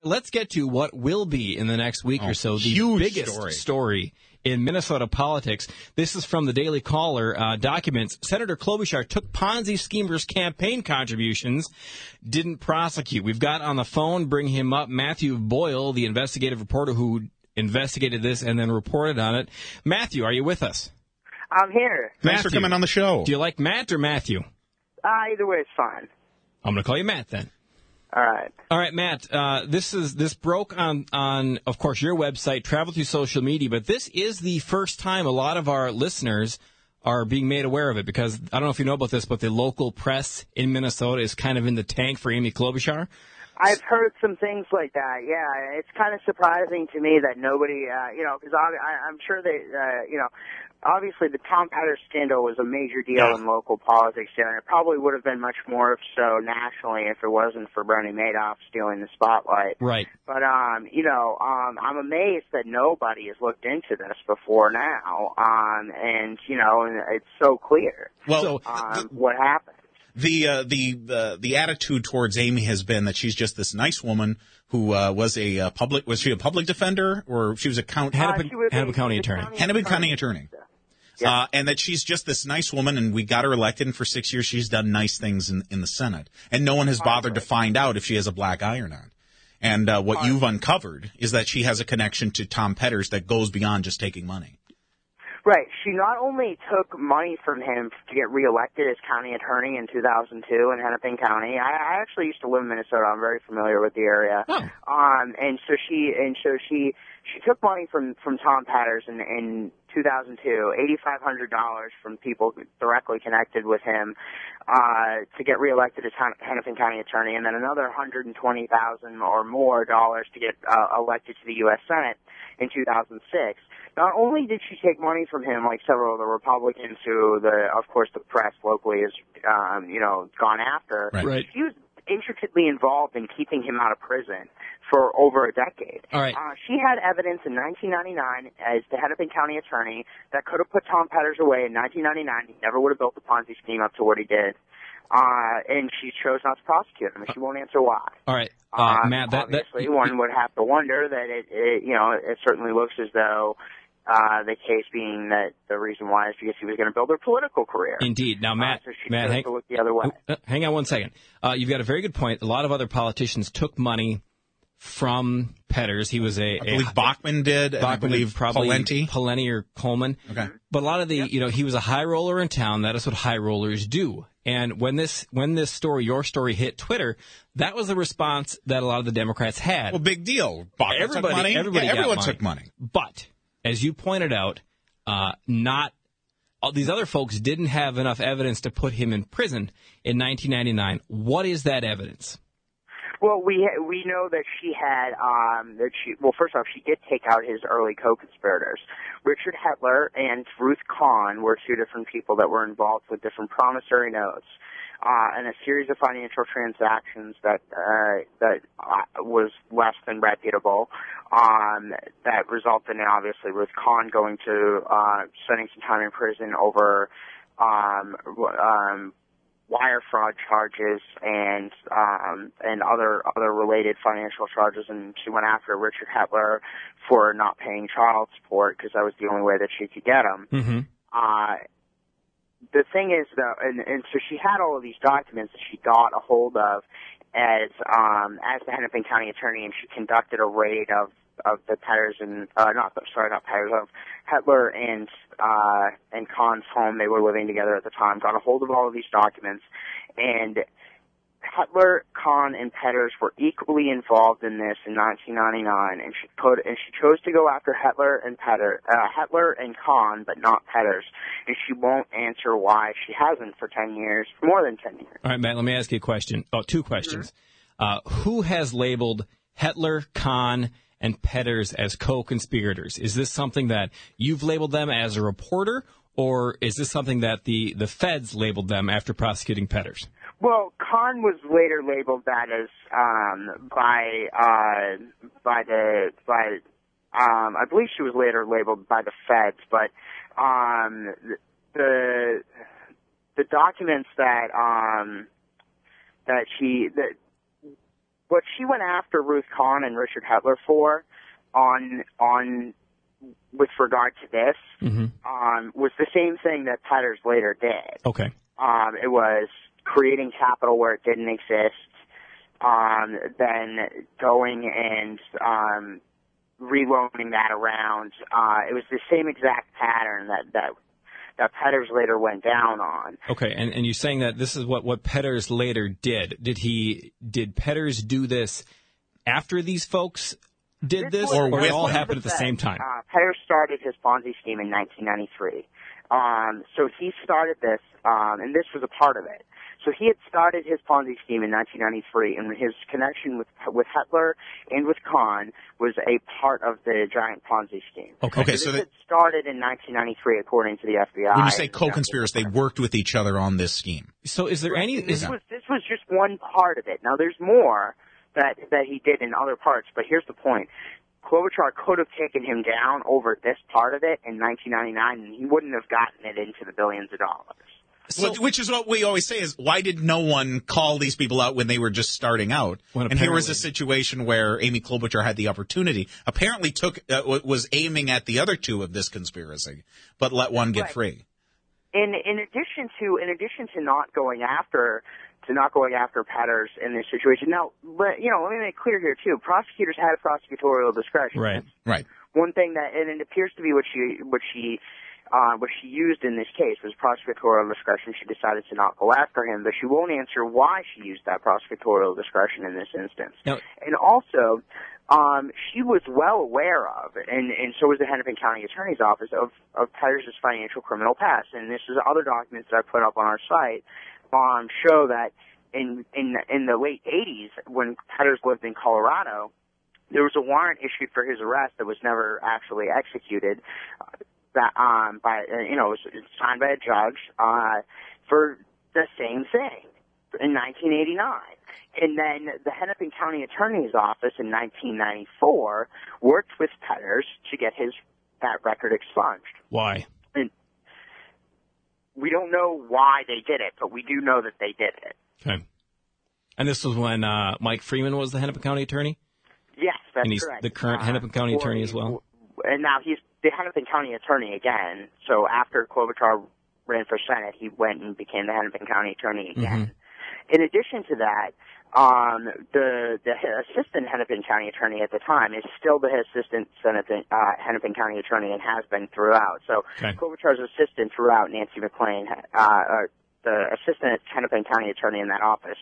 Let's get to what will be in the next week or so the biggest story in Minnesota politics. This is from the Daily Caller documents. Senator Klobuchar took Ponzi schemers' campaign contributions, didn't prosecute. We've got on the phone, bring him up, Matthew Boyle, the investigative reporter who investigated this and then reported on it. Matthew, are you with us? I'm here. Thanks for coming on the show. Do you like Matt or Matthew? Either way is fine. I'm going to call you Matt then. All right, Matt. This broke on of course your website, traveled through social media, but this is the first time a lot of our listeners are being made aware of it because I don't know if you know about this, but the local press in Minnesota is kind of in the tank for Amy Klobuchar. I've heard some things like that. Yeah, it's kind of surprising to me that nobody, because I'm sure they, obviously the Tom Petters scandal was a major deal in local politics there, and it probably would have been much more so nationally if it wasn't for Bernie Madoff stealing the spotlight. Right. But, I'm amazed that nobody has looked into this before now, and it's so clear. Well, what happened. The attitude towards Amy has been that she's just this nice woman who was she a public defender or she was a Hennepin County attorney. Hennepin County attorney. Yeah. And that she's just this nice woman, and we got her elected, and for 6 years she's done nice things in the Senate. And no one has bothered to find out if she has a black eye or not. And what you've uncovered is that she has a connection to Tom Petters that goes beyond just taking money. Right. She not only took money from him to get reelected as county attorney in 2002 in Hennepin County. I actually used to live in Minnesota. I'm very familiar with the area. Oh. And so she took money from Tom Petters in 2002, $8,500 from people directly connected with him, to get reelected as Hennepin County attorney, and then another $120,000 or more dollars to get elected to the U.S. Senate in 2006. Not only did she take money from him, like several of the Republicans who, of course, the press locally has, gone after. Right. She was intricately involved in keeping him out of prison for over a decade. All right. She had evidence in 1999 as the Hennepin County attorney that could have put Tom Petters away in 1999. He never would have built the Ponzi scheme up to what he did. And she chose not to prosecute him, and she won't answer why. All right. Matt, obviously, one would have to wonder that it certainly looks as though the case being that the reason why is because he was going to build her political career. Indeed. Now, Matt, so she chose to look the other way. Hang on one second. You've got a very good point. A lot of other politicians took money from Petters. He was I believe Bachman did. I believe probably Palenti or Coleman. Okay. But a lot of he was a high roller in town. That is what high rollers do. And when your story hit Twitter, that was the response that a lot of the Democrats had. Well, big deal. Bachman took money. Everyone took money. But as you pointed out, not all these other folks didn't have enough evidence to put him in prison in 1999. What is that evidence? Well, we know that she had first off, she did take out his early co-conspirators. Richard Hetler and Ruth Kahn were two different people that were involved with different promissory notes, and a series of financial transactions that was less than reputable, that resulted in obviously Ruth Kahn going to spending some time in prison over wire fraud charges and other related financial charges, and she went after Richard Hetler for not paying child support because that was the only way that she could get him. Mm-hmm. The thing is, though, and so she had all of these documents that she got a hold of as the Hennepin County attorney, and she conducted a raid of the Petters and of Hetler and Kahn's home. They were living together at the time. Got a hold of all of these documents, and Hetler, Kahn, and Petters were equally involved in this in 1999. And she chose to go after Hetler and Kahn, but not Petters. And she won't answer why she hasn't for more than 10 years. All right, Matt. Let me ask you a question. Oh, two questions. Mm-hmm. Who has labeled Hetler, Kahn, and Petters as co-conspirators? Is this something that you've labeled them as a reporter, or is this something that the feds labeled them after prosecuting Petters? Well, Kahn was later labeled that as I believe she was later labeled by the feds, but the documents that what she went after Ruth Kahn and Richard Hetler for on with regard to this was the same thing that Petters later did. Okay. It was creating capital where it didn't exist, then going and reloaning that around. It was the same exact pattern that Petters later went down on. Okay, and you're saying that this is what Petters later did. Did Petters do this after these folks did this, or it all happened at the same time? Petters started his Ponzi scheme in 1993. So he started this, and this was a part of it. So he had started his Ponzi scheme in 1993, and his connection with Hetler and with Kahn was a part of the giant Ponzi scheme. Okay, so it started in 1993, according to the FBI. When you say co-conspirators, they worked with each other on this scheme. So is there any? This was just one part of it. Now there's more that he did in other parts, but here's the point. Klobuchar could have taken him down over this part of it in 1999, and he wouldn't have gotten it into the billions of dollars. So, which is what we always say is, why did no one call these people out when they were just starting out? And here was a situation where Amy Klobuchar had the opportunity, apparently was aiming at the other two of this conspiracy, but let one get free. In addition to not going after Petters in this situation. Now, let me make clear here too. Prosecutors had prosecutorial discretion. Right. One thing and it appears to be what she used in this case was prosecutorial discretion. She decided to not go after him, but she won't answer why she used that prosecutorial discretion in this instance. Now, and also, she was well aware of, and so was the Hennepin County Attorney's Office, of Petters' financial criminal past. And this is other documents that I put up on our site show that in the late 80s, when Petters lived in Colorado, there was a warrant issued for his arrest that was never actually executed. It was signed by a judge for the same thing in 1989. And then the Hennepin County Attorney's Office in 1994 worked with Petters to get that record expunged. Why? And we don't know why they did it, but we do know that they did it. Okay. And this was when Mike Freeman was the Hennepin County Attorney? Yes, that's correct. And he's the current Hennepin County Attorney as well? And now he's the Hennepin County Attorney again. So after Klobuchar ran for Senate, he went and became the Hennepin County Attorney again. In addition to that, the assistant Hennepin County Attorney at the time is still the assistant Hennepin County Attorney and has been throughout. So Klobuchar's assistant throughout, Nancy McLean, the assistant Hennepin County Attorney in that office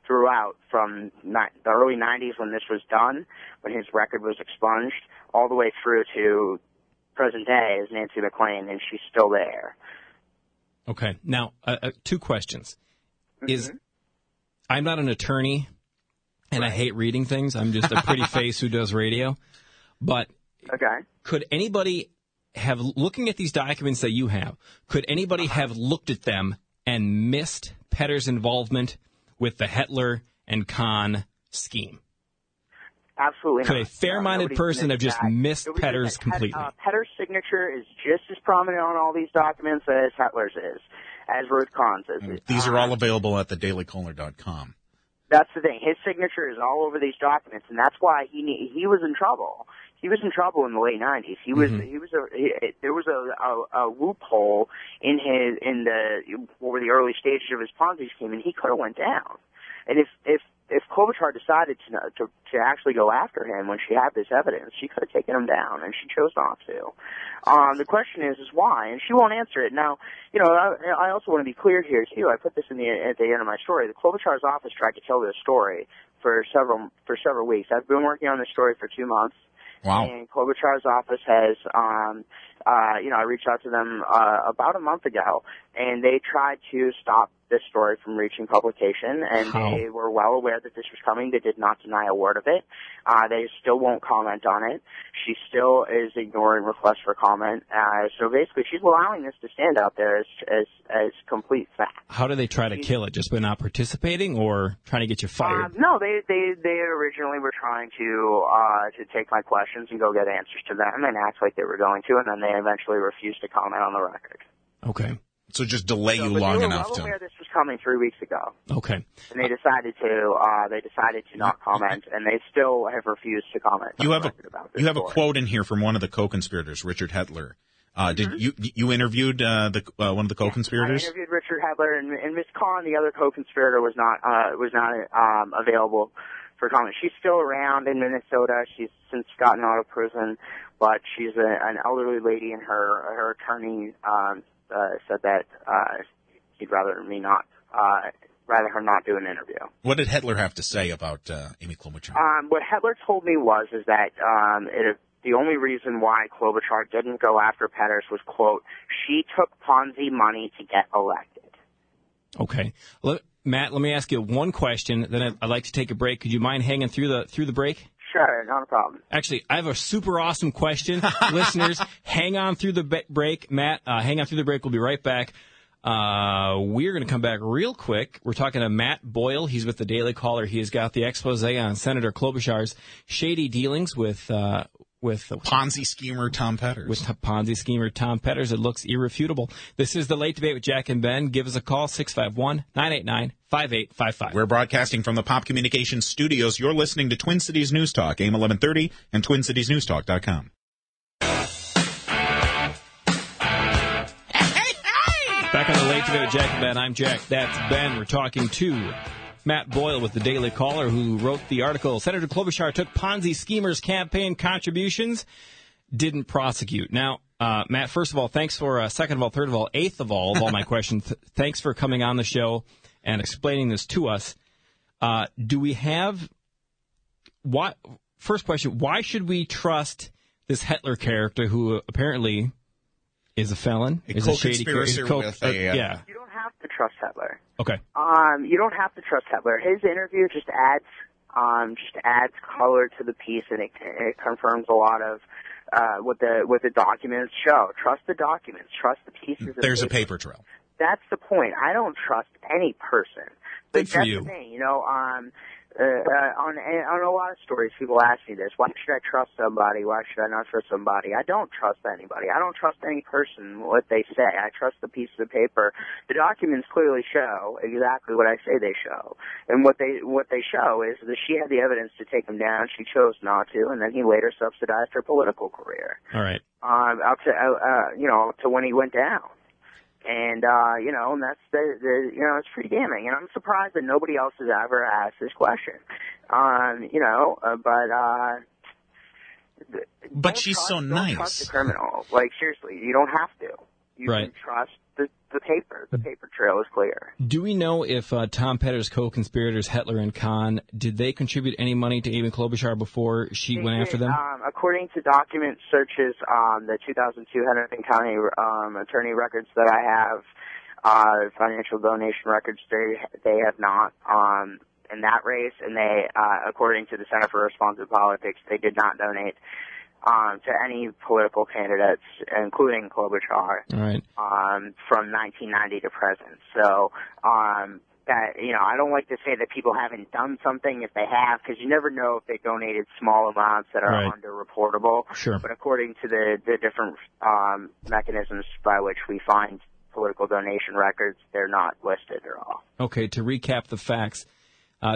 throughout from the early 90s when this was done, when his record was expunged, all the way through to present day is Nancy McLean, and she's still there. Okay. Now, two questions. I'm not an attorney, and I hate reading things. I'm just a pretty face who does radio. But could anybody have, looking at these documents that you have, could anybody have looked at them and missed Petters' involvement with the Hetler and Kahn scheme? Absolutely not. Could a fair-minded person have just missed Petters completely? Petters' signature is just as prominent on all these documents as Hetler's is, as Ruth Kahn's is. These are all available at thedailycaller.com. That's the thing. His signature is all over these documents, and that's why he was in trouble. He was in trouble in the late 90s. There was a loophole in what were the early stages of his Ponzi scheme, and he could have went down. And if Klobuchar decided to actually go after him when she had this evidence, she could have taken him down, and she chose not to. The question is why, and she won't answer it. Now, I also want to be clear here too. I put this at the end of my story. The Klobuchar's office tried to kill this story for several weeks. I've been working on this story for 2 months. Wow. And Klobuchar's office has, I reached out to them about a month ago, and they tried to stop this story from reaching publication, and they were well aware that this was coming. They did not deny a word of it. They still won't comment on it. She still is ignoring requests for comment. So basically, she's allowing this to stand out there as complete fact. How do they try to kill it? Just by not participating, or trying to get you fired? No, they originally were trying to take my questions and go get answers to them and act like they were going to, and then they eventually refused to comment on the record. Okay. So just delay you long enough to. They were well aware this was coming 3 weeks ago. Okay. And they decided to not comment, and they still have refused to comment. You have a quote in here from one of the co-conspirators, Richard Hetler. Did you interviewed one of the co-conspirators? I interviewed Richard Hetler, and Ms. Kahn, the other co-conspirator, was not available for comment. She's still around in Minnesota. She's since gotten out of prison, but she's an elderly lady, and her attorney said that he'd rather her not do an interview. What did Hetler have to say about Amy Klobuchar? What Hetler told me is that the only reason why Klobuchar didn't go after Petters was, quote, she took Ponzi money to get elected. Okay. Matt, let me ask you one question, then I'd like to take a break. Could you mind hanging through the break? Sure, not a problem. Actually, I have a super awesome question. Listeners, hang on through the break. Matt, hang on through the break. We'll be right back. We're going to come back real quick. We're talking to Matt Boyle. He's with the Daily Caller. He has got the expose on Senator Klobuchar's shady dealings with Ponzi schemer Tom Petters. With Ponzi schemer Tom Petters. It looks irrefutable. This is The Late Debate with Jack and Ben. Give us a call, 651-989-5855. We're broadcasting from the Pop Communications studios. You're listening to Twin Cities News Talk, AM 1130 and TwinCitiesNewsTalk.com. Back on The Late Debate with Jack and Ben. I'm Jack. That's Ben. We're talking to Matt Boyle with the Daily Caller, who wrote the article, Senator Klobuchar took Ponzi schemers' campaign contributions, didn't prosecute. Now, Matt, first of all, thanks for, second of all, third of all, eighth of all my questions, thanks for coming on the show and explaining this to us. First question, why should we trust this Hetler character who apparently is a felon? Is a shady character with a... yeah. You don't have to trust Hetler. Okay. You don't have to trust Hetler. His interview just adds color to the piece, and it confirms a lot of what the documents show. Trust the documents. Trust the pieces. There's a paper trail. That's the point. I don't trust any person. Good for you. That's the thing, on a lot of stories, people ask me this: why should I trust somebody? Why should I not trust somebody? I don't trust anybody. I don't trust any person, what they say. I trust the pieces of paper. The documents clearly show exactly what I say they show, and what they show is that she had the evidence to take him down. She chose not to, and then he later subsidized her political career. All right. Up to when he went down. And, and that's it's pretty damning. And I'm surprised that nobody else has ever asked this question. But she's so nice. Don't trust the criminal. Like, seriously, you don't have to. You can trust the paper. The paper trail is clear. Do we know if Tom Petters' co-conspirators, Hetler and Kahn, did they contribute any money to Amy Klobuchar before she went after them? According to document searches on the 2002 Hennepin County attorney records that I have, financial donation records, they have not in that race, and they, according to the Center for Responsive Politics, they did not donate to any political candidates, including Klobuchar, from 1990 to present. So, I don't like to say that people haven't done something if they have, because you never know if they donated small amounts that are underreportable. Sure. But according to the different mechanisms by which we find political donation records, they're not listed at all. Okay, to recap the facts,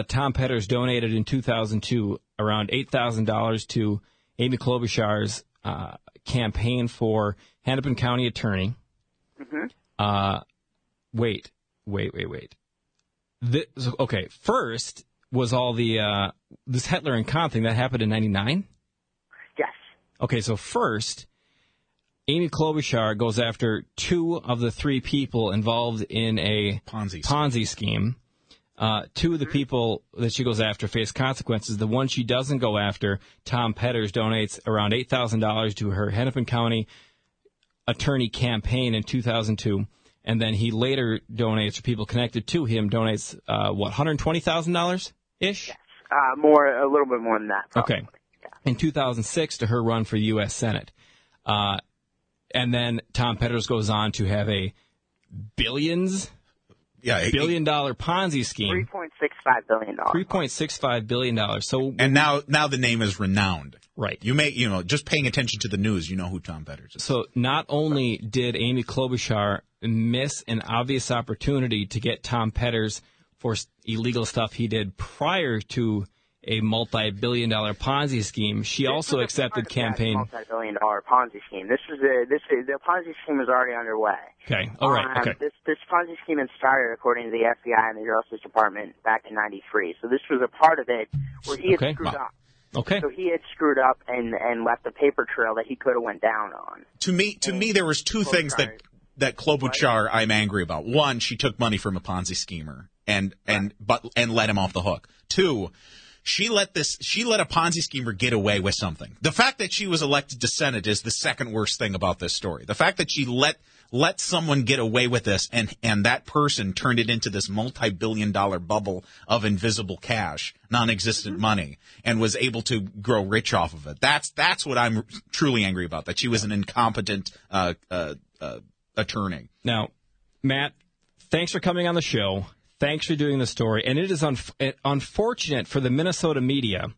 Tom Petters donated in 2002 around $8,000 to Amy Klobuchar's campaign for Hennepin County attorney. Mm-hmm. Wait. Okay, first was all the this Hetler and Kahn thing that happened in 99? Yes. Okay, so first, Amy Klobuchar goes after two of the three people involved in a Ponzi scheme. Two of the people that she goes after face consequences. The one she doesn't go after, Tom Petters, donates around $8,000 to her Hennepin County attorney campaign in 2002. And then he later donates, or people connected to him, donates, $120,000-ish? Yes. A little bit more than that, probably. Okay. Yeah. In 2006 to her run for U.S. Senate. And then Tom Petters goes on to have a billions billion-dollar Ponzi scheme. $3.65 billion. $3.65 billion. So, and now the name is renowned. Right. Just paying attention to the news, you know who Tom Petters is. So not only did Amy Klobuchar miss an obvious opportunity to get Tom Petters for illegal stuff he did prior to a multi-billion-dollar Ponzi scheme, she also accepted campaign. Multi-billion-dollar Ponzi scheme. The Ponzi scheme is already underway. Okay. All right. Okay. This Ponzi scheme started, according to the FBI and the Justice Department, back in '93. So this was a part of it where he had screwed up. Okay. So he had screwed up and left a paper trail that he could have went down on. To me, there was two things that Klobuchar I'm angry about. One, she took money from a Ponzi schemer and let him off the hook. Two, she let a Ponzi schemer get away with something. The fact that she was elected to Senate is the second worst thing about this story. The fact that she let someone get away with this and that person turned it into this multi-billion-dollar bubble of invisible cash, non-existent money, and was able to grow rich off of it. That's what I'm truly angry about, that she was an incompetent attorney. Now, Matt, thanks for coming on the show. Thanks for doing the story. And it is unfortunate for the Minnesota media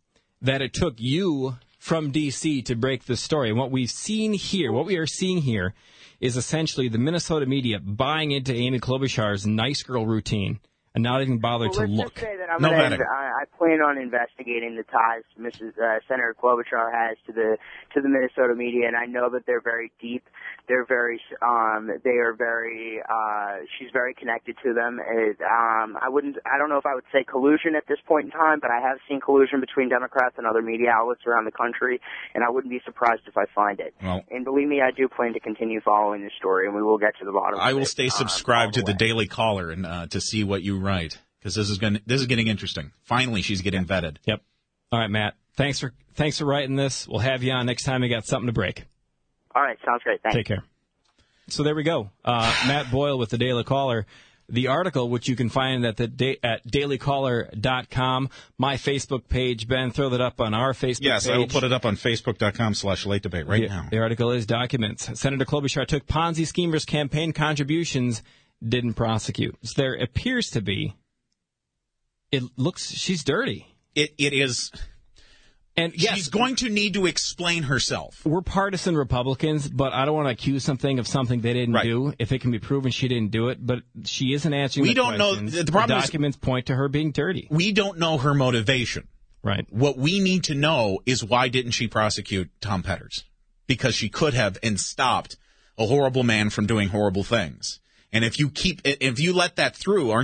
that it took you from D.C. to break the story. And what we are seeing here is essentially the Minnesota media buying into Amy Klobuchar's nice girl routine and not even bother to look. Just say that I plan on investigating the ties Senator Klobuchar has to the Minnesota media, and I know that they're very deep. They're very, she's very connected to them. I don't know if I would say collusion at this point in time, but I have seen collusion between Democrats and other media outlets around the country, and I wouldn't be surprised if I find it. Well, and believe me, I do plan to continue following this story, and we will get to the bottom of it. I will stay subscribed to the Daily Caller and to see what you write, because this is getting interesting. Finally, she's getting vetted. Yep. All right, Matt. Thanks for writing this. We'll have you on next time we got something to break. All right, sounds great. Thanks. Take care. So there we go. Matt Boyle with the Daily Caller. The article, which you can find at dailycaller.com, my Facebook page. Ben, throw that up on our Facebook page. Yes, I will put it up on facebook.com/late debate right now. The article is documents. Senator Klobuchar took Ponzi schemers' campaign contributions, didn't prosecute. So there appears to be, she's dirty. It is. And yes, she's going to need to explain herself. We're partisan Republicans, but I don't want to accuse something of something they didn't do if it can be proven she didn't do it. But she isn't answering the questions. The problem documents point to her being dirty. We don't know her motivation. Right. What we need to know is, why didn't she prosecute Tom Petters? Because she could have and stopped a horrible man from doing horrible things. And if you let that through,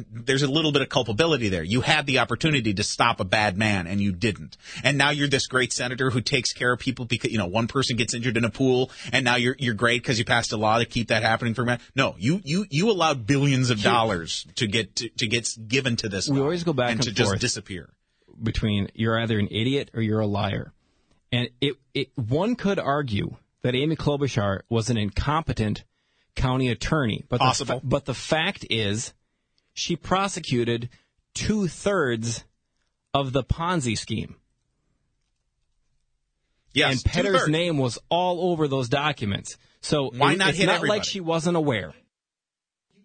there's a little bit of culpability there. You had the opportunity to stop a bad man and you didn't. And now you're this great senator who takes care of people because, one person gets injured in a pool and now you're great because you passed a law to keep that happening for men. No, you allowed billions of dollars to get given to this. We always go back and to just disappear between you're either an idiot or you're a liar. And one could argue that Amy Klobuchar was an incompetent county attorney, but the fact is, she prosecuted 2/3 of the Ponzi scheme. Yes, and Petter's name was all over those documents. So why not it's hit not everybody? Like she wasn't aware.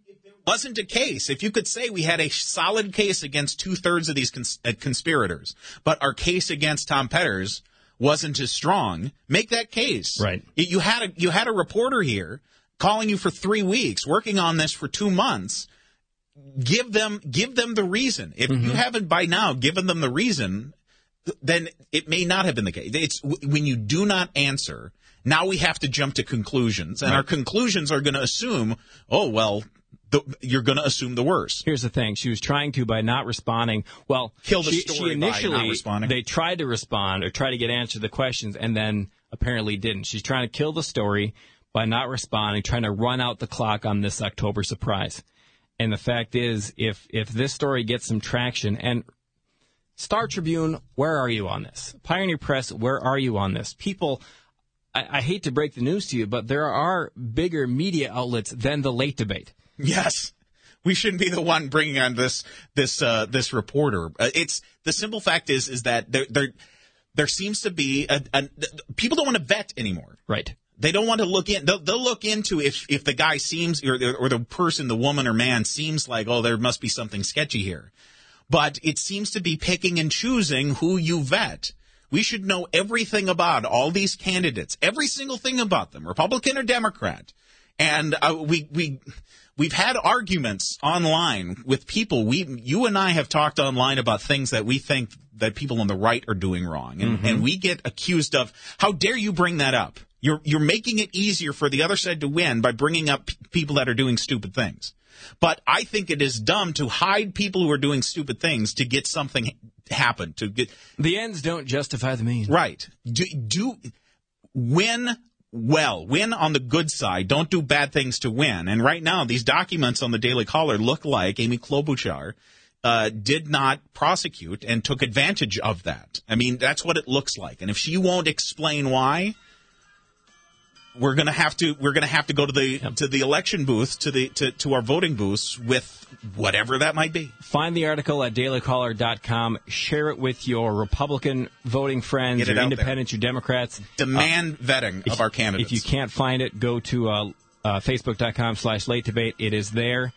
If there wasn't a case, if you could say we had a solid case against 2/3 of these conspirators, but our case against Tom Petters wasn't as strong, make that case. Right. You had a reporter here calling you for 3 weeks, working on this for 2 months. Give them the reason. If you haven't by now given them the reason, then it may not have been the case. It's when you do not answer. Now we have to jump to conclusions, and our conclusions are going to assume, you're going to assume the worst. Here's the thing: she was trying to by not responding. Well, kill the story she initially, by not responding. They tried to respond or try to get answer to the questions, and then apparently didn't. She's trying to kill the story by not responding, trying to run out the clock on this October surprise. And the fact is, if this story gets some traction, and Star Tribune, where are you on this? Pioneer Press, where are you on this? People, I hate to break the news to you, but there are bigger media outlets than the late debate. Yes. We shouldn't be the one bringing on this reporter. It's the simple fact is that there seems to be people don't want to vet anymore. Right. They don't want to look in. They'll look into if the guy seems, or the person, the woman or man seems like, oh, there must be something sketchy here. But it seems to be picking and choosing who you vet. We should know everything about all these candidates, every single thing about them, Republican or Democrat. And we've had arguments online with people. You and I have talked online about things that we think that people on the right are doing wrong, and we get accused of, how dare you bring that up? You're making it easier for the other side to win by bringing up people that are doing stupid things. But I think it is dumb to hide people who are doing stupid things to get something happen. To get the ends don't justify the means. Right. Win well. Win on the good side. Don't do bad things to win. And right now, these documents on the Daily Caller look like Amy Klobuchar did not prosecute and took advantage of that. I mean, that's what it looks like. And if she won't explain why, we're going to have to go to the election booth, to our voting booths with whatever that might be. Find the article at dailycaller.com. Share it with your Republican voting friends, your independents, your Democrats. Demand vetting of our candidates. If you can't find it, go to facebook.com/late debate. It is there.